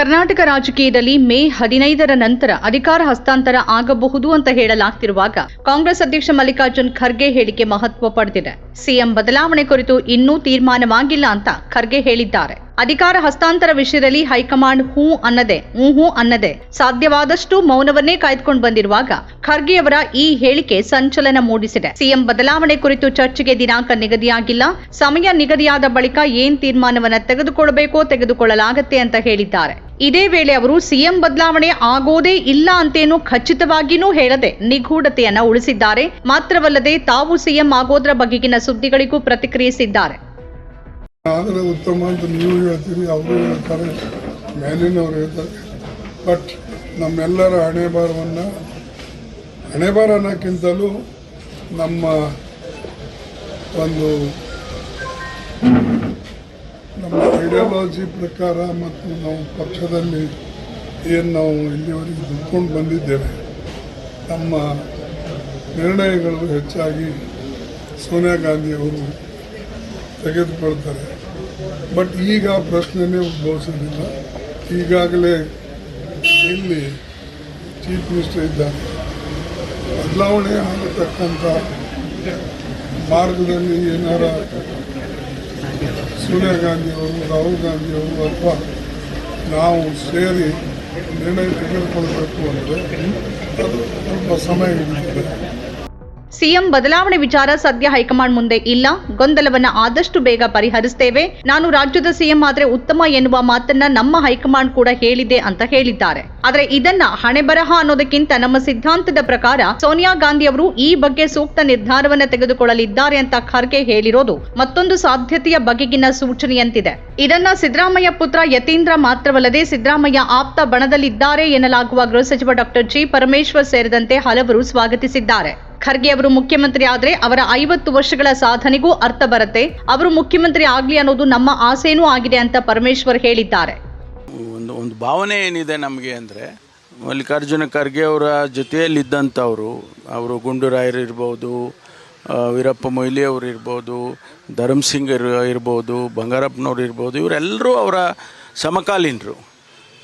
ಕರ್ನಾಟಕ ರಾಜಕೀಯದಲ್ಲಿ ಮೇ 15ರ ನಂತರ ಅಧಿಕಾರ ಹಸ್ತಾಂತರ ಆಗಬಹುದು ಅಂತ ಹೇಳಲಾಗ್ತಿರುವಾಗ ಕಾಂಗ್ರೆಸ್ ಅಧ್ಯಕ್ಷ ಮಲ್ಲಿಕಾರ್ಜುನ್ ಖರ್ಗೆ ಹೇಳಿಕೆ ಮಹತ್ವ ಪಡೆದಿದೆ. ಸಿಎಂ ಬದಲಾವಣೆ ಕುರಿತು ಇನ್ನೂ ತೀರ್ಮಾನವಾಗಿಲ್ಲ ಅಂತ ಖರ್ಗೆ ಹೇಳಿದ್ದಾರೆ. ಅಧಿಕಾರ ಹಸ್ತಾಂತರ ವಿಷಯದಲ್ಲಿ ಹೈಕಮಾಂಡ್ ಹೂ ಅನ್ನದೆ ಸಾಧ್ಯವಾದಷ್ಟು ಮೌನವನ್ನೇ ಕಾಯ್ದುಕೊಂಡು ಬಂದಿರುವಾಗ ಖರ್ಗೆಯವರ ಈ ಹೇಳಿಕೆ ಸಂಚಲನ ಮೂಡಿಸಿದೆ. ಸಿಎಂ ಬದಲಾವಣೆ ಕುರಿತು ಚರ್ಚೆಗೆ ದಿನಾಂಕ ನಿಗದಿಯಾಗಿಲ್ಲ, ಸಮಯ ನಿಗದಿಯಾದ ಬಳಿಕ ಏನ್ ತೀರ್ಮಾನವನ್ನ ತೆಗೆದುಕೊಳ್ಳಬೇಕೋ ತೆಗೆದುಕೊಳ್ಳಲಾಗತ್ತೆ ಅಂತ ಹೇಳಿದ್ದಾರೆ. ಇದೇ ವೇಳೆ ಅವರು ಸಿಎಂ ಬದಲಾವಣೆ ಆಗೋದೇ ಇಲ್ಲ ಅಂತೇನು ಖಚಿತವಾಗಿಯೂ ಹೇಳದೆ ನಿಗೂಢತೆಯನ್ನ ಉಳಿಸಿದ್ದಾರೆ. ಮಾತ್ರವಲ್ಲದೆ ತಾವು ಸಿಎಂ ಆಗೋದ್ರ ಬಗೆಗಿನ ಸುದ್ದಿಗಳಿಗೂ ಪ್ರತಿಕ್ರಿಯಿಸಿದ್ದಾರೆ. ಆದರೆ ಉತ್ತಮ ಅಂತ ನೀವು ಹೇಳ್ತೀರಿ, ಅವರು ಹೇಳ್ತಾರೆ, ಮೇಲಿನವರು ಹೇಳ್ತಾರೆ. ಬಟ್ ನಮ್ಮೆಲ್ಲರ ಹಣೆಬಾರ ಅನ್ನೋಕ್ಕಿಂತಲೂ ನಮ್ಮ ಐಡಿಯಾಲಜಿ ಪ್ರಕಾರ ಮತ್ತು ನಾವು ಪಕ್ಷದಲ್ಲಿ ಏನು ನಾವು ಇಲ್ಲಿವರೆಗೆ ದುಡ್ಕೊಂಡು ಬಂದಿದ್ದೇವೆ, ನಮ್ಮ ನಿರ್ಣಯಗಳು ಹೆಚ್ಚಾಗಿ ಸೋನಿಯಾ ಗಾಂಧಿಯವರು ತೆಗೆದುಕೊಳ್ತಾರೆ. ಬಟ್ ಈಗ ಪ್ರಶ್ನೆನೇ ಉದ್ಭವಿಸೋದಿಲ್ಲ. ಈಗಾಗಲೇ ಇಲ್ಲಿ ಚೀಫ್ ಮಿನಿಸ್ಟರ್ ಇದ್ದಾರೆ. ಬದಲಾವಣೆ ಆಗತಕ್ಕಂಥ ಮಾರ್ಗದಲ್ಲಿ ಏನಾರ ಸೋನಿಯಾ ಗಾಂಧಿಯವರು, ರಾಹುಲ್ ಗಾಂಧಿಯವರು ಅಥವಾ ನಾವು ಸೇರಿ ನಿರ್ಣಯ ತೆಗೆದುಕೊಳ್ಬೇಕು ಅಂದರೆ ಅದು ಸ್ವಲ್ಪ ಸಮಯ ಹಿಡಿಯುತ್ತದೆ. ಸಿಎಂ ಬದಲಾವಣೆ ವಿಚಾರ ಸದ್ಯ ಹೈಕಮಾಂಡ್ ಮುಂದೆ ಇಲ್ಲ. ಗೊಂದಲವನ್ನ ಆದಷ್ಟು ಬೇಗ ಪರಿಹರಿಸುತ್ತೇವೆ. ನಾನು ರಾಜ್ಯದ ಸಿಎಂ ಆದ್ರೆ ಉತ್ತಮ ಎನ್ನುವ ಮಾತನ್ನ ನಮ್ಮ ಹೈಕಮಾಂಡ್ ಕೂಡ ಹೇಳಿದೆ ಅಂತ ಹೇಳಿದ್ದಾರೆ. ಆದ್ರೆ ಇದನ್ನ ಹಣೆಬರಹ ಅನ್ನೋದಕ್ಕಿಂತ ನಮ್ಮ ಸಿದ್ಧಾಂತದ ಪ್ರಕಾರ ಸೋನಿಯಾ ಗಾಂಧಿ ಅವರು ಈ ಬಗ್ಗೆ ಸೂಕ್ತ ನಿರ್ಧಾರವನ್ನ ತೆಗೆದುಕೊಳ್ಳಲಿದ್ದಾರೆ ಅಂತ ಖರ್ಗೆ ಹೇಳಿರೋದು ಮತ್ತೊಂದು ಸಾಧ್ಯತೆಯ ಬಗೆಗಿನ ಸೂಚನೆಯಂತಿದೆ. ಇದನ್ನ ಸಿದ್ದರಾಮಯ್ಯ ಪುತ್ರ ಯತೀಂದ್ರ ಮಾತ್ರವಲ್ಲದೆ ಸಿದ್ದರಾಮಯ್ಯ ಆಪ್ತ ಬಣದಲ್ಲಿದ್ದಾರೆ ಎನ್ನಲಾಗುವ ಗೃಹ ಸಚಿವ ಡಾಕ್ಟರ್ ಜಿ ಪರಮೇಶ್ವರ್ ಸೇರಿದಂತೆ ಹಲವರು ಸ್ವಾಗತಿಸಿದ್ದಾರೆ. ಖರ್ಗೆ ಅವರು ಮುಖ್ಯಮಂತ್ರಿ ಆದ್ರೆ ಅವರ 50 ವರ್ಷಗಳ ಸಾಧನೆಗೂ ಅರ್ಥ ಬರುತ್ತೆ. ಅವರು ಮುಖ್ಯಮಂತ್ರಿ ಆಗ್ಲಿ ಅನ್ನೋದು ನಮ್ಮ ಆಸೆನೂ ಆಗಿದೆ ಅಂತ ಪರಮೇಶ್ವರ್ ಹೇಳಿದ್ದಾರೆ. ಒಂದು ಭಾವನೆ ಏನಿದೆ ನಮಗೆ ಅಂದರೆ, ಮಲ್ಲಿಕಾರ್ಜುನ ಖರ್ಗೆ ಅವರ ಜೊತೆಯಲ್ಲಿದ್ದಂಥವರು, ಅವರು ಗುಂಡೂರಾಯರು ಇರ್ಬೋದು, ವೀರಪ್ಪ ಮೊಯ್ಲಿ ಅವರು ಇರ್ಬೋದು, ಧರ್ಮಸಿಂಗ್ ಇರ್ಬೋದು, ಬಂಗಾರಪ್ಪನವ್ರು ಇರ್ಬೋದು, ಇವರೆಲ್ಲರೂ ಅವರ ಸಮಕಾಲೀನರು.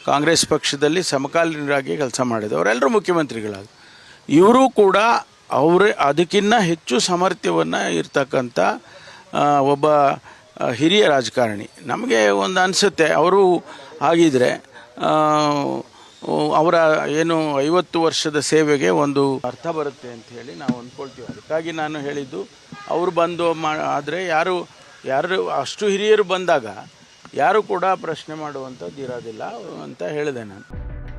ಕಾಂಗ್ರೆಸ್ ಪಕ್ಷದಲ್ಲಿ ಸಮಕಾಲೀನರಾಗಿ ಕೆಲಸ ಮಾಡಿದ್ರು. ಅವರೆಲ್ಲರೂ ಮುಖ್ಯಮಂತ್ರಿಗಳಾಗಿ ಇವರು ಕೂಡ ಅದಕ್ಕಿಂತ ಹೆಚ್ಚು ಸಾಮರ್ಥ್ಯವನ್ನು ಇರ್ತಕ್ಕಂಥ ಒಬ್ಬ ಹಿರಿಯ ರಾಜಕಾರಣಿ. ನಮಗೆ ಒಂದು ಅನಿಸುತ್ತೆ, ಅವರು ಆಗಿದ್ರೆ ಅವರ ಏನು 50 ವರ್ಷದ ಸೇವೆಗೆ ಒಂದು ಅರ್ಥ ಬರುತ್ತೆ ಅಂತ ಹೇಳಿ ನಾವು ಅಂದ್ಕೊಳ್ತೀವಿ. ಅದಕ್ಕಾಗಿ ನಾನು ಹೇಳಿದ್ದು, ಅವರು ಬಂದು ಆದರೆ ಯಾರು ಅಷ್ಟು ಹಿರಿಯರು ಬಂದಾಗ ಯಾರು ಕೂಡ ಪ್ರಶ್ನೆ ಮಾಡುವಂಥದ್ದು ಇರೋದಿಲ್ಲ ಅಂತ ಹೇಳಿದೆ ನಾನು.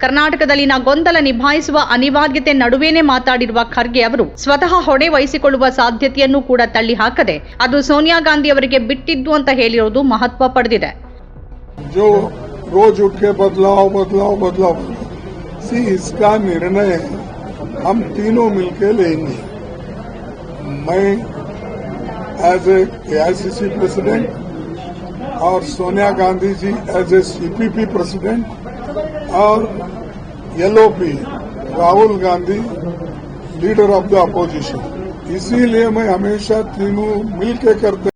ಕರ್ನಾಟಕದಲ್ಲಿನ ಗೊಂದಲ ನಿಭಾಯಿಸುವ ಅನಿವಾರ್ಯತೆ ನಡುವೆನೇ ಮಾತಾಡಿರುವ ಖರ್ಗೆ ಅವರು ಸ್ವತಃ ಹೊಣೆ ವಹಿಸಿಕೊಳ್ಳುವ ಸಾಧ್ಯತೆಯನ್ನು ಕೂಡ ತಳ್ಳಿ ಹಾಕದೆ ಅದು ಸೋನಿಯಾ ಗಾಂಧಿ ಅವರಿಗೆ ಬಿಟ್ಟಿದ್ದು ಅಂತ ಹೇಳಿರೋದು ಮಹತ್ವ ಪಡೆದಿದೆ. रोज उठ के बदलाव सी इसका निर्णय हम तीनों मिलकर लेंगे. मैं एज ए AICC प्रेसिडेंट और Sonia Gandhi ji as a CPP president और LOP Rahul Gandhi leader of the opposition. इसीलिए मैं हमेशा तीनों मिलकर करते.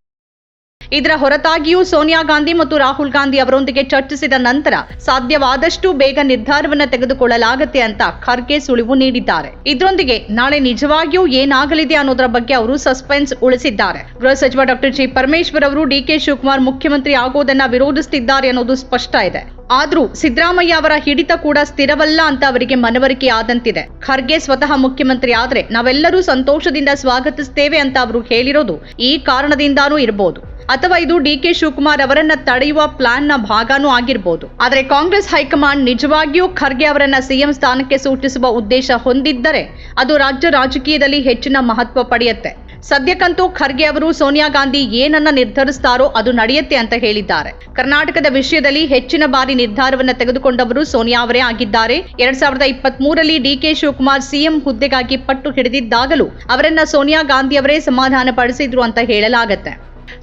ಇದರ ಹೊರತಾಗಿಯೂ ಸೋನಿಯಾ ಗಾಂಧಿ ಮತ್ತು ರಾಹುಲ್ ಗಾಂಧಿ ಅವರೊಂದಿಗೆ ಚರ್ಚಿಸಿದ ನಂತರ ಸಾಧ್ಯವಾದಷ್ಟು ಬೇಗ ನಿರ್ಧಾರವನ್ನು ತೆಗೆದುಕೊಳ್ಳಲಾಗುತ್ತೆ ಅಂತ ಖರ್ಗೆ ಸುಳಿವು ನೀಡಿದ್ದಾರೆ. ಇದರೊಂದಿಗೆ ನಾಳೆ ನಿಜವಾಗಿಯೂ ಏನಾಗಲಿದೆ ಅನ್ನೋದರ ಬಗ್ಗೆ ಅವರು ಸಸ್ಪೆನ್ಸ್ ಉಳಿಸಿದ್ದಾರೆ. ಗೃಹ ಸಚಿವ ಡಾಕ್ಟರ್ ಜಿ ಪರಮೇಶ್ವರ್ ಅವರು DK ಶಿವಕುಮಾರ್ ಮುಖ್ಯಮಂತ್ರಿ ಆಗೋದನ್ನ ವಿರೋಧಿಸುತ್ತಿದ್ದಾರೆ ಅನ್ನೋದು ಸ್ಪಷ್ಟ ಇದೆ. ಆದ್ರೂ ಸಿದ್ದರಾಮಯ್ಯ ಅವರ ಹಿಡಿತ ಕೂಡ ಸ್ಥಿರವಲ್ಲ ಅಂತ ಅವರಿಗೆ ಮನವರಿಕೆ ಆದಂತಿದೆ. ಖರ್ಗೆ ಸ್ವತಃ ಮುಖ್ಯಮಂತ್ರಿ ಆದ್ರೆ ನಾವೆಲ್ಲರೂ ಸಂತೋಷದಿಂದ ಸ್ವಾಗತಿಸುತ್ತೇವೆ ಅಂತ ಅವರು ಹೇಳಿರೋದು ಈ ಕಾರಣದಿಂದಾನೂ ಇರಬಹುದು, ಅಥವಾ ಇದು DK ಶಿವಕುಮಾರ್ ಅವರನ್ನ ತಡೆಯುವ ಪ್ಲಾನ್ ನ ಭಾಗನೂ ಆಗಿರಬಹುದು. ಆದ್ರೆ ಕಾಂಗ್ರೆಸ್ ಹೈಕಮಾಂಡ್ ನಿಜವಾಗಿಯೂ ಖರ್ಗೆ ಅವರನ್ನ ಸಿಎಂ ಸ್ಥಾನಕ್ಕೆ ಸೂಚಿಸುವ ಉದ್ದೇಶ ಹೊಂದಿದ್ದರೆ ಅದು ರಾಜ್ಯ ರಾಜಕೀಯದಲ್ಲಿ ಹೆಚ್ಚಿನ ಮಹತ್ವ ಪಡೆಯುತ್ತೆ. ಸದ್ಯಕ್ಕಂತೂ ಖರ್ಗೆ ಅವರು ಸೋನಿಯಾ ಗಾಂಧಿ ಏನನ್ನ ನಿರ್ಧರಿಸ್ತಾರೋ ಅದು ನಡೆಯುತ್ತೆ ಅಂತ ಹೇಳಿದ್ದಾರೆ. ಕರ್ನಾಟಕದ ವಿಷಯದಲ್ಲಿ ಹೆಚ್ಚಿನ ಬಾರಿ ನಿರ್ಧಾರವನ್ನ ತೆಗೆದುಕೊಂಡವರು ಸೋನಿಯಾ ಅವರೇ ಆಗಿದ್ದಾರೆ. 2023ರಲ್ಲಿ DK ಶಿವಕುಮಾರ್ ಸಿಎಂ ಹುದ್ದೆಗಾಗಿ ಪಟ್ಟು ಹಿಡಿದಿದ್ದಾಗಲೂ ಅವರನ್ನ ಸೋನಿಯಾ ಗಾಂಧಿ ಅವರೇ ಸಮಾಧಾನ ಪಡಿಸಿದ್ರು ಅಂತ ಹೇಳಲಾಗುತ್ತೆ.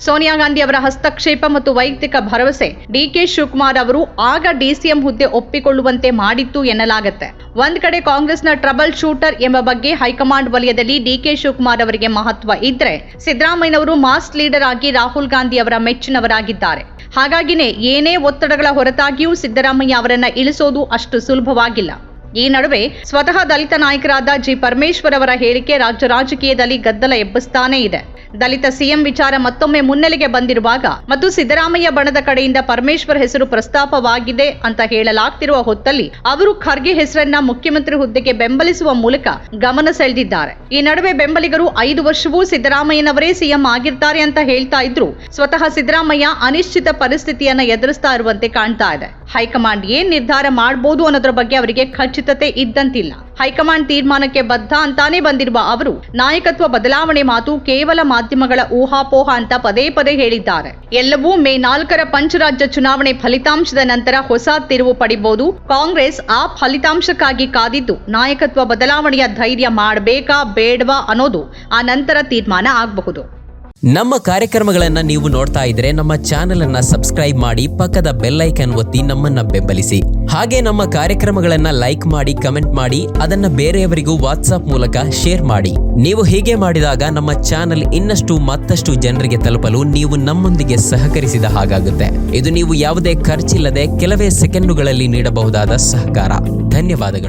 ಸೋನಿಯಾ ಗಾಂಧಿ ಅವರ ಹಸ್ತಕ್ಷೇಪ ಮತ್ತು ವೈಯಕ್ತಿಕ ಭರವಸೆ DK ಶಿವಕುಮಾರ್ ಅವರು ಆಗ DCM ಹುದ್ದೆ ಒಪ್ಪಿಕೊಳ್ಳುವಂತೆ ಮಾಡಿತ್ತು ಎನ್ನಲಾಗುತ್ತೆ. ಒಂದ್ ಕಡೆ ಕಾಂಗ್ರೆಸ್ನ ಟ್ರಬಲ್ ಶೂಟರ್ ಎಂಬ ಬಗ್ಗೆ ಹೈಕಮಾಂಡ್ ವಲಯದಲ್ಲಿ DK ಶಿವಕುಮಾರ್ ಅವರಿಗೆ ಮಹತ್ವ ಇದ್ರೆ, ಸಿದ್ದರಾಮಯ್ಯನವರು ಮಾಸ್ ಲೀಡರ್ ಆಗಿ ರಾಹುಲ್ ಗಾಂಧಿ ಅವರ ಮೆಚ್ಚಿನವರಾಗಿದ್ದಾರೆ. ಹಾಗಾಗಿನೇ ಏನೇ ಒತ್ತಡಗಳ ಹೊರತಾಗಿಯೂ ಸಿದ್ದರಾಮಯ್ಯ ಅವರನ್ನ ಇಳಿಸೋದು ಅಷ್ಟು ಸುಲಭವಾಗಿಲ್ಲ. ಈ ನಡುವೆ ಸ್ವತಃ ದಲಿತ ನಾಯಕರಾದ ಜಿ ಪರಮೇಶ್ವರ್ ಅವರ ಹೇಳಿಕೆ ರಾಜ್ಯ ರಾಜಕೀಯದಲ್ಲಿ ಗದ್ದಲ ಎಬ್ಬಿಸ್ತಾನೇ ಇದೆ. ದಲಿತ ಸಿಎಂ ವಿಚಾರ ಮತ್ತೊಮ್ಮೆ ಮುನ್ನೆಲೆಗೆ ಬಂದಿರುವಾಗ ಮತ್ತು ಸಿದ್ದರಾಮಯ್ಯ ಬಣದ ಕಡೆಯಿಂದ ಪರಮೇಶ್ವರ್ ಹೆಸರು ಪ್ರಸ್ತಾಪವಾಗಿದೆ ಅಂತ ಹೇಳಲಾಗ್ತಿರುವ ಹೊತ್ತಲ್ಲಿ ಅವರು ಖರ್ಗೆ ಹೆಸರನ್ನ ಮುಖ್ಯಮಂತ್ರಿ ಹುದ್ದೆಗೆ ಬೆಂಬಲಿಸುವ ಮೂಲಕ ಗಮನ ಸೆಳೆದಿದ್ದಾರೆ. ಈ ನಡುವೆ ಬೆಂಬಲಿಗರು 5 ವರ್ಷವೂ ಸಿದ್ದರಾಮಯ್ಯನವರೇ ಸಿಎಂ ಆಗಿರ್ತಾರೆ ಅಂತ ಹೇಳ್ತಾ ಇದ್ರು ಸ್ವತಃ ಸಿದ್ದರಾಮಯ್ಯ ಅನಿಶ್ಚಿತ ಪರಿಸ್ಥಿತಿಯನ್ನ ಎದುರಿಸ್ತಾ ಇರುವಂತೆ ಕಾಣ್ತಾ ಇದೆ. ಹೈಕಮಾಂಡ್ ಏನ್ ನಿರ್ಧಾರ ಮಾಡಬಹುದು ಅನ್ನೋದ್ರ ಬಗ್ಗೆ ಅವರಿಗೆ ಖಚಿತತೆ ಇದ್ದಂತಿಲ್ಲ. ಹೈಕಮಾಂಡ್ ತೀರ್ಮಾನಕ್ಕೆ ಬದ್ಧ ಅಂತಾನೆ ಬಂದಿರುವ ಅವರು ನಾಯಕತ್ವ ಬದಲಾವಣೆ ಮಾತು ಕೇವಲ ಮಾಧ್ಯಮಗಳ ಊಹಾಪೋಹ ಅಂತ ಪದೇ ಪದೇ ಹೇಳಿದ್ದಾರೆ. ಎಲ್ಲವೂ ಮೇ 4ರ ಪಂಚರಾಜ್ಯ ಚುನಾವಣೆ ಫಲಿತಾಂಶದ ನಂತರ ಹೊಸ ತಿರುವು ಪಡಿಬಹುದು. ಕಾಂಗ್ರೆಸ್ ಆ ಫಲಿತಾಂಶಕ್ಕಾಗಿ ಕಾದಿದ್ದು ನಾಯಕತ್ವ ಬದಲಾವಣೆಯ ಧೈರ್ಯ ಮಾಡಬೇಕಾ ಬೇಡವಾ ಅನ್ನೋದು ಆ ನಂತರ ತೀರ್ಮಾನ ಆಗಬಹುದು. ನಮ್ಮ ಕಾರ್ಯಕ್ರಮಗಳನ್ನು ನೀವು ನೋಡ್ತಾ ಇದ್ರೆ ನಮ್ಮ ಚಾನೆಲ್ ಅನ್ನ ಸಬ್ಸ್ಕ್ರೈಬ್ ಮಾಡಿ, ಪಕ್ಕದ ಬೆಲ್ ಐಕಾನ್ ಒತ್ತಿ ನಮ್ಮನ್ನ ಬೆಂಬಲಿಸಿ. ಹಾಗೆ ನಮ್ಮ ಕಾರ್ಯಕ್ರಮಗಳನ್ನ ಲೈಕ್ ಮಾಡಿ, ಕಮೆಂಟ್ ಮಾಡಿ, ಅದನ್ನ ಬೇರೆಯವರಿಗೂ ವಾಟ್ಸ್ಆಪ್ ಮೂಲಕ ಶೇರ್ ಮಾಡಿ. ನೀವು ಹೀಗೆ ಮಾಡಿದಾಗ ನಮ್ಮ ಚಾನೆಲ್ ಇನ್ನಷ್ಟು ಮತ್ತಷ್ಟು ಜನರಿಗೆ ತಲುಪಲು ನೀವು ನಮ್ಮೊಂದಿಗೆ ಸಹಕರಿಸಿದ ಹಾಗಾಗುತ್ತೆ. ಇದು ನೀವು ಯಾವುದೇ ಖರ್ಚಿಲ್ಲದೆ ಕೆಲವೇ ಸೆಕೆಂಡುಗಳಲ್ಲಿ ನೀಡಬಹುದಾದ ಸಹಕಾರ. ಧನ್ಯವಾದಗಳು.